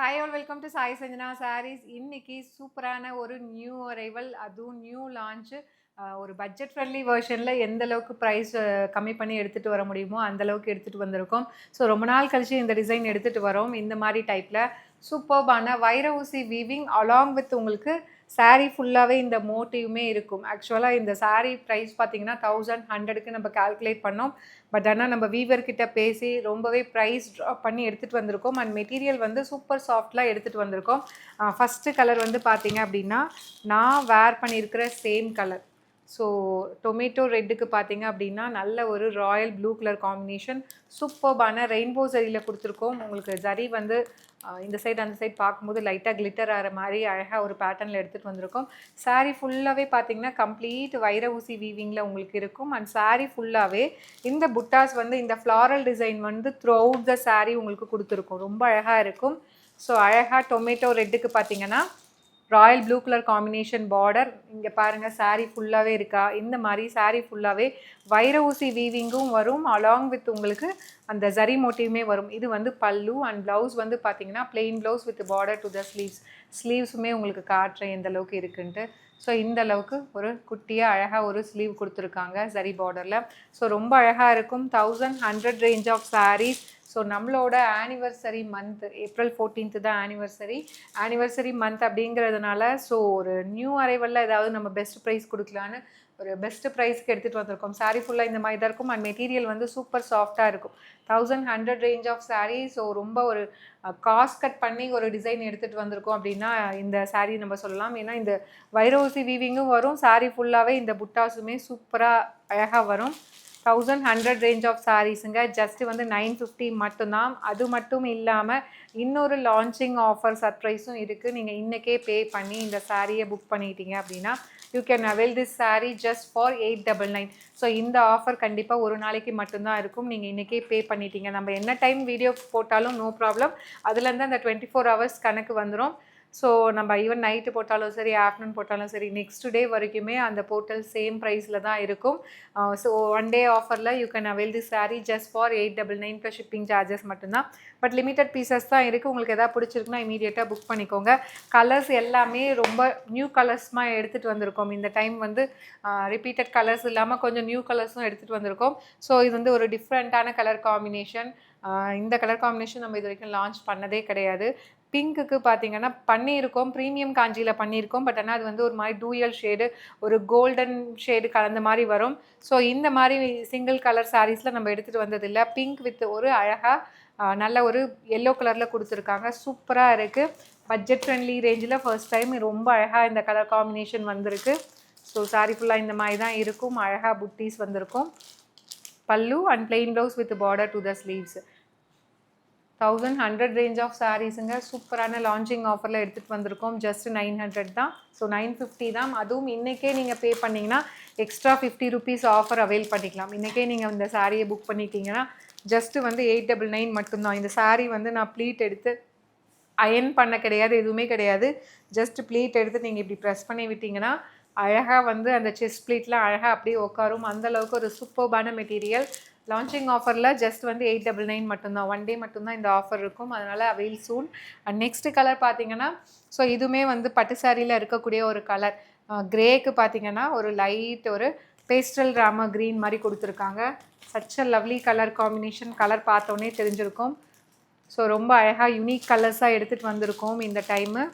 Hi all welcome to Sai Sanjana Sarees. இன்னைக்கு சூப்பரான ஒரு நியூ அரைவல், அதுவும் நியூ லான்ச்சு. ஒரு பட்ஜெட் ஃப்ரெண்ட்லி வெர்ஷனில் எந்த அளவுக்கு ப்ரைஸ் கம்மி பண்ணி எடுத்துகிட்டு வர முடியுமோ அந்த அளவுக்கு எடுத்துகிட்டு வந்திருக்கோம். ஸோ ரொம்ப நாள் கழிச்சு இந்த டிசைன் எடுத்துகிட்டு வரோம். இந்த மாதிரி டைப்பில் சூப்பர்பான வைர ஊசி வீவிங் அலாங் வித் உங்களுக்கு சாரீ ஃபுல்லாகவே இந்த மோட்டிவுமே இருக்கும். ஆக்சுவலாக இந்த சாரீ ப்ரைஸ் பார்த்தீங்கன்னா 1100க்கு நம்ம கால்குலேட் பண்ணோம். பட் ஆனால் நம்ம வீவர்கிட்ட பேசி ரொம்பவே ப்ரைஸ் ட்ராப் பண்ணி எடுத்துகிட்டு வந்திருக்கோம். அண்ட் மெட்டீரியல் வந்து சூப்பர் சாஃப்டாக எடுத்துகிட்டு வந்திருக்கோம். ஃபஸ்ட்டு கலர் வந்து பார்த்தீங்க அப்படின்னா நான் வேர் பண்ணியிருக்கிற சேம் கலர். ஸோ டொமேட்டோ ரெட்டுக்கு பார்த்தீங்க அப்படின்னா நல்ல ஒரு ராயல் ப்ளூ கலர் காம்பினேஷன். சூப்பர்பான ரெயின்போ ஜரியில் கொடுத்துருக்கோம். உங்களுக்கு ஜரி வந்து இந்த சைடு அந்த சைடு பார்க்கும்போது லைட்டாக கிளிட்டர் ஆகிற மாதிரி அழகாக ஒரு பேட்டர்னில் எடுத்துகிட்டு வந்திருக்கோம். சாரீ ஃபுல்லாகவே பார்த்தீங்கன்னா கம்ப்ளீட் வைர ஊசி வீவிங்கில் உங்களுக்கு இருக்கும். அண்ட் சாரீ ஃபுல்லாகவே இந்த புட்டாஸ் வந்து இந்த ஃப்ளாரல் டிசைன் வந்து த்ரூ அவுட் த சாரீ உங்களுக்கு கொடுத்துருக்கும். ரொம்ப அழகாக இருக்கும். ஸோ அழகாக டொமேட்டோ ரெட்டுக்கு பார்த்தீங்கன்னா Royal blue colour combination border. இங்கே பாருங்கள் சாரீ ஃபுல்லாகவே இருக்கா. இந்த மாதிரி சாரீ ஃபுல்லாகவே வைர ஊசி வீவிங்கும் வரும், அலாங் வித் உங்களுக்கு அந்த ஜரி மோட்டிவுமே வரும். இது வந்து பல்லு. அண்ட் ப்ளவுஸ் வந்து பார்த்தீங்கன்னா plain blouse with border to the ஸ்லீவ்ஸுமே உங்களுக்கு காட்டுறேன் எந்த அளவுக்கு இருக்குன்ட்டு. ஸோ இந்த அளவுக்கு ஒரு குட்டியாக அழகாக ஒரு ஸ்லீவ் கொடுத்துருக்காங்க ஜரி பார்டரில். ஸோ ரொம்ப அழகாக இருக்கும். 1100 ரேஞ்ச் ஆஃப் சாரீஸ். ஸோ நம்மளோட ஆனிவர்சரி மந்த் ஏப்ரல் 14th தான் ஆனிவர்சரி மந்த் அப்படிங்கிறதுனால ஸோ ஒரு நியூ அரைவலில் ஏதாவது நம்ம பெஸ்ட் ப்ரைஸ் கொடுக்கலான்னு ஒரு பெஸ்ட் ப்ரைஸ்க்கு எடுத்துகிட்டு வந்திருக்கோம். சாரீ ஃபுல்லாக இந்த மாதிரி தான் இருக்கும். அண்ட் மெட்டீரியல் வந்து சூப்பர் சாஃப்டாக இருக்கும். 1100 ரேஞ்ச் ஆஃப் சாரீ. ஸோ ரொம்ப ஒரு காஸ்ட் கட் பண்ணி ஒரு டிசைன் எடுத்துகிட்டு வந்திருக்கோம் அப்படின்னா இந்த சாரீ நம்ம சொல்லலாம். ஏன்னா இந்த வைர ஊசி வீவிங்கும் வரும், சாரீ ஃபுல்லாகவே இந்த புட்டாஸுமே சூப்பராக அழகாக வரும். 1100 ரேஞ்ச் ஆஃப் சாரீஸுங்க. ஜஸ்ட்டு வந்து 950 மட்டும்தான். அது மட்டும் இல்லாமல் இன்னொரு லான்ச்சிங் ஆஃபர் சர்ப்ரைஸும் இருக்குது. நீங்கள் இன்றைக்கே பே பண்ணி இந்த சாரியை புக் பண்ணிட்டீங்க அப்படின்னா you can avail this sari just for 899. So இந்த ஆஃபர் கண்டிப்பாக ஒரு நாளைக்கு மட்டும்தான் இருக்கும். நீங்கள் இன்றைக்கே பே பண்ணிட்டீங்க, நம்ம என்ன டைம் வீடியோ போட்டாலும் நோ ப்ராப்ளம், அதுலேருந்து அந்த 24 hours கணக்கு வந்துடும். ஸோ நம்ம ஈவன் நைட்டு போட்டாலும் சரி, ஆஃப்டர்நூன் போட்டாலும் சரி, நெக்ஸ்ட் டே வரைக்குமே அந்த போர்ட்டல் சேம் ப்ரைஸில் தான் இருக்கும். ஸோ ஒன் டே ஆஃபரில் you can avail the sari just for 899 plus shipping charges மட்டும்தான். பட் லிமிட்டட் பீசஸ் தான் இருக்குது. உங்களுக்கு எதாவது பிடிச்சிருக்குன்னா இமீடியட்டாக புக் பண்ணிக்கோங்க. கலர்ஸ் எல்லாமே ரொம்ப நியூ கலர்ஸ்மாக எடுத்துகிட்டு வந்திருக்கோம். இந்த டைம் வந்து ரிப்பீட்டட் கலர்ஸ் இல்லாமல் கொஞ்சம் நியூ கலர்ஸும் எடுத்துகிட்டு வந்திருக்கோம். ஸோ இது வந்து ஒரு டிஃப்ரெண்ட்டான கலர் காம்பினேஷன். இந்த கலர் காம்பினேஷன் நம்ம இது வரைக்கும் லான்ச் பண்ணதே கிடையாது. பிங்க்குக்கு பார்த்தீங்கன்னா பண்ணியிருக்கோம், ப்ரீமியம் காஞ்சியில் பண்ணியிருக்கோம். பட் ஆனால் அது வந்து ஒரு மாதிரி டூயல் ஷேடு, ஒரு கோல்டன் ஷேடு கலந்த மாதிரி வரும். ஸோ இந்த மாதிரி சிங்கிள் கலர் சாரீஸில் நம்ம எடுத்துகிட்டு வந்ததில்லை. பிங்க் வித் ஒரு அழகாக நல்ல ஒரு எல்லோ கலரில் கொடுத்துருக்காங்க. சூப்பராக இருக்குது. பட்ஜெட் ஃப்ரெண்ட்லி ரேஞ்சில் ஃபர்ஸ்ட் டைம் ரொம்ப அழகாக இந்த கலர் காம்பினேஷன் வந்திருக்கு. ஸோ சாரீ ஃபுல்லாக இந்த மாதிரி தான் இருக்கும். அழகாக புட்டீஸ் வந்திருக்கும். Pallu and plain blouse with border to the sleeves. 1100 range of சாரீஸுங்க. சூப்பரான லான்ச்சிங் ஆஃபரில் எடுத்துகிட்டு வந்திருக்கோம். ஜஸ்ட் 900 தான். ஸோ 950 தான். அதுவும் இன்றைக்கே நீங்கள் பே பண்ணிங்கன்னா எக்ஸ்ட்ரா 50 rupees ஆஃபர் அவைல் பண்ணிக்கலாம். இன்றைக்கே நீங்கள் இந்த சாரியை புக் பண்ணிட்டீங்கன்னா ஜஸ்ட்டு வந்து 899 மட்டும்தான். இந்த சாரீ வந்து நான் ப்ளீட் எடுத்து அயன் பண்ண கிடையாது, எதுவுமே கிடையாது. ஜஸ்ட் ப்ளீட் எடுத்து நீங்கள் இப்படி ப்ரெஸ் பண்ணி விட்டிங்கன்னா அழகாக வந்து அந்த செஸ்ட் ப்ளீட்லாம் அழகாக அப்படியே உட்காரும். அந்தளவுக்கு ஒரு சூப்பர்பான மெட்டீரியல். லான்ச்சிங் ஆஃபரில் ஜஸ்ட் வந்து 899 மட்டும்தான். ஒன் டே மட்டும்தான் இந்த ஆஃபர் இருக்கும். அதனால் avail soon. And next colour பார்த்தீங்கன்னா ஸோ இதுவுமே வந்து பட்டு சாரியில் இருக்கக்கூடிய ஒரு கலர். கிரேக்கு பார்த்தீங்கன்னா ஒரு லைட் ஒரு பேஸ்டல் ராம க்ரீன் மாதிரி கொடுத்துருக்காங்க. Such a lovely colour combination. Colour பார்த்தோன்னே தெரிஞ்சிருக்கும். ஸோ ரொம்ப அழகாக யூனிக் கலர்ஸாக எடுத்துகிட்டு வந்திருக்கோம் இந்த டைமு.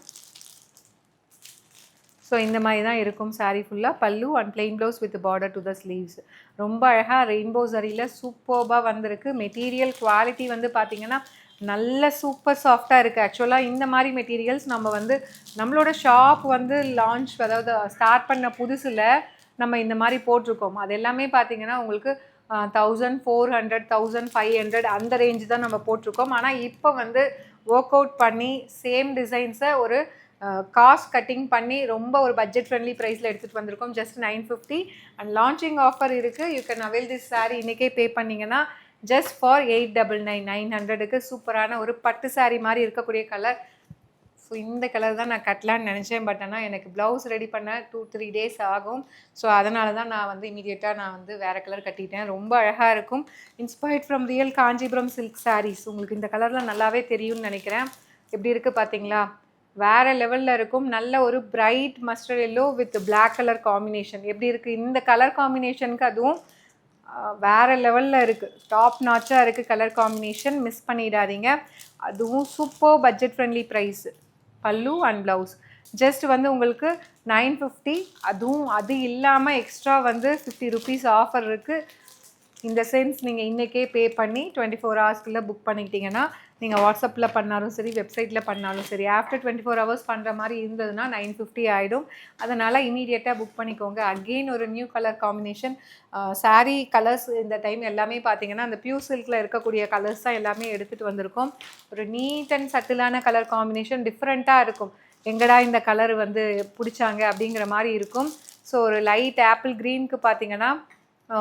ஸோ இந்த மாதிரி தான் இருக்கும் சாரீ ஃபுல்லாக. பல்லு and plain blouse with border to the sleeves. ரொம்ப அழகாக ரெயின்போ சரியில் சூப்பர்பாக வந்திருக்கு. மெட்டீரியல் குவாலிட்டி வந்து பார்த்திங்கன்னா நல்ல சூப்பர் சாஃப்டாக இருக்குது. ஆக்சுவலாக இந்த மாதிரி மெட்டீரியல்ஸ் நம்ம வந்து நம்மளோட ஷாப் வந்து லான்ச் அதாவது ஸ்டார்ட் பண்ண புதுசில் நம்ம இந்த மாதிரி போட்டிருக்கோம். அது எல்லாமே பார்த்திங்கன்னா உங்களுக்கு 1400 1500 அந்த ரேஞ்சு தான் நம்ம போட்டிருக்கோம். ஆனால் இப்போ வந்து ஒர்க் அவுட் பண்ணி சேம் டிசைன்ஸை ஒரு காஸ்ட் கட்டிங் பண்ணி ரொம்ப ஒரு பட்ஜெட் ஃப்ரெண்ட்லி ப்ரைஸில் எடுத்துகிட்டு வந்திருக்கோம். ஜஸ்ட் 950. அண்ட் லான்ச்சிங் ஆஃபர் இருக்குது. You can avail this sari இன்றைக்கே பே பண்ணிங்கன்னா ஜஸ்ட் ஃபார் 899. 900க்கு சூப்பரான ஒரு பட்டு சாரீ மாதிரி இருக்கக்கூடிய கலர். ஸோ இந்த கலர் தான் நான் கட்டலான்னு நினச்சேன். பட் ஆனால் எனக்கு ப்ளவுஸ் ரெடி பண்ண 2-3 days ஆகும். ஸோ அதனால தான் நான் வந்து இமீடியட்டாக நான் வந்து வேறு கலர் கட்டிட்டேன். ரொம்ப அழகாக இருக்கும். Inspired from real Kanchipuram silk sarees. உங்களுக்கு இந்த கலரில் நல்லாவே தெரியும்னு நினைக்கிறேன். எப்படி இருக்குது பார்த்தீங்களா? வேறு லெவலில் இருக்கும். நல்ல ஒரு bright mustard yellow with black colour combination. எப்படி இருக்குது இந்த கலர் காம்பினேஷனுக்கு? அதுவும் வேறு லெவலில் இருக்குது. டாப் நாச்சாக இருக்குது கலர் காம்பினேஷன். மிஸ் பண்ணிடாதீங்க. அதுவும் சூப்பர் பட்ஜெட் ஃப்ரெண்ட்லி ப்ரைஸு. பல்லு அண்ட் ப்ளவுஸ் ஜஸ்ட் வந்து உங்களுக்கு 950. அதுவும் அது இல்லாமல் எக்ஸ்ட்ரா வந்து 50 ருபீஸ் ஆஃபர் இருக்குது. இந்த சென்ஸ் நீங்கள் இன்றைக்கே பே பண்ணி 24 ஹவர்ஸ்க்குள்ளே புக் பண்ணிக்கிட்டிங்கன்னா, நீங்கள் வாட்ஸ்அப்பில் பண்ணாலும் சரி, வெப்சைட்டில் பண்ணாலும் சரி, ஆஃப்டர் 24 ஹவர்ஸ் பண்ணுற மாதிரி இருந்ததுன்னா 950 ஆகிடும். அதனால் இமீடியட்டாக புக் பண்ணிக்கோங்க. அகெயின் ஒரு new colour combination. Sari colours இந்த டைம் எல்லாமே பார்த்தீங்கன்னா அந்த பியூர் சில்கில் இருக்கக்கூடிய கலர்ஸ் தான் எல்லாமே எடுத்துகிட்டு வந்திருக்கோம். ஒரு நீட் அண்ட் சட்டிலான கலர் காம்பினேஷன் டிஃப்ரெண்ட்டாக இருக்கும். எங்கடா இந்த கலர் வந்து பிடிச்சாங்க அப்படிங்கிற மாதிரி இருக்கும். ஸோ ஒரு லைட் ஆப்பிள் க்ரீனுக்கு பார்த்தீங்கன்னா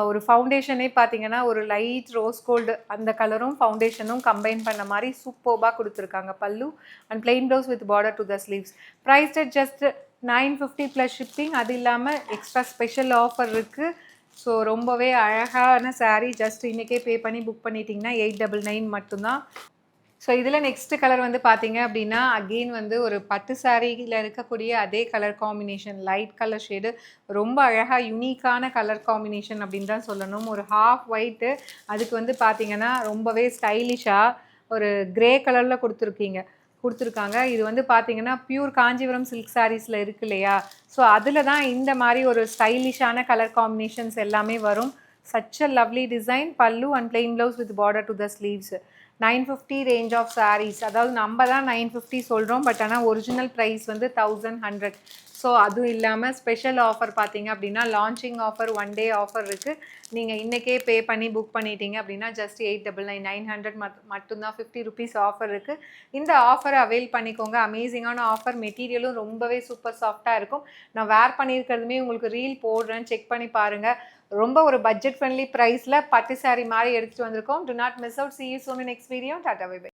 ஒரு ஃபவுண்டேஷனே பார்த்தீங்கன்னா ஒரு லைட் ரோஸ் கோல்டு அந்த கலரும் ஃபவுண்டேஷனும் கம்பைன் பண்ண மாதிரி சூப்பர்பாக கொடுத்துருக்காங்க. Pallu and plain blouse with border to the sleeves. Price just 950 plus shipping. அது இல்லாமல் எக்ஸ்ட்ரா ஸ்பெஷல் ஆஃபர் இருக்குது. ஸோ ரொம்பவே அழகான சாரீ. ஜஸ்ட் இன்றைக்கே பே பண்ணி புக் பண்ணிட்டீங்கன்னா 899 மட்டும்தான். ஸோ இதில் நெக்ஸ்ட்டு கலர் வந்து பார்த்தீங்க அப்படின்னா அகெயின் வந்து ஒரு பட்டு சாரீயில் இருக்கக்கூடிய அதே colour combination, light colour shade. ரொம்ப அழகாக யூனிக்கான கலர் காம்பினேஷன் அப்படின்னு தான் சொல்லணும். ஒரு ஹாஃப் ஒயிட்டு, அதுக்கு வந்து பார்த்தீங்கன்னா ரொம்பவே ஸ்டைலிஷாக ஒரு க்ரே கலரில் கொடுத்துருக்காங்க. இது வந்து பார்த்தீங்கன்னா பியூர் காஞ்சிபுரம் சில்க் சாரீஸில் இருக்கு இல்லையா? ஸோ அதில் தான் இந்த மாதிரி ஒரு ஸ்டைலிஷான கலர் காம்பினேஷன்ஸ் எல்லாமே வரும். Such a lovely design. Pallu and plain blouse with border to the sleeves. 950 range of saris. அதாவது நம்ம தான் 950 சொல்கிறோம், பட் ஆனால் ஒரிஜினல் ப்ரைஸ் வந்து 1100. ஸோ அதுவும் இல்லாமல் ஸ்பெஷல் ஆஃபர் பார்த்தீங்க அப்படின்னா லான்ச்சிங் ஆஃபர், 1 டே ஆஃபர் இருக்குது. நீங்கள் இன்றைக்கே பே பண்ணி புக் பண்ணிட்டீங்க அப்படின்னா ஜஸ்ட் 899, 900 மட்டும்தான். 50 ருபீஸ் ஆஃபர் இருக்குது. இந்த ஆஃபரை அவைல் பண்ணிக்கோங்க. அமேசிங்கான ஆஃபர். மெட்டீரியலும் ரொம்பவே சூப்பர் சாஃப்டாக இருக்கும். நான் வேர் பண்ணியிருக்கிறதுமே உங்களுக்கு ரீல் போடுறேன், செக் பண்ணி பாருங்கள். ரொம்ப ஒரு பட்ஜெட் ஃப்ரெண்ட்லி ப்ரைஸில் பட்டு சாரீ மாதிரி எடுத்துகிட்டு வந்திருக்கோம். To not miss out. See you soon in next video. Tata, bye bye.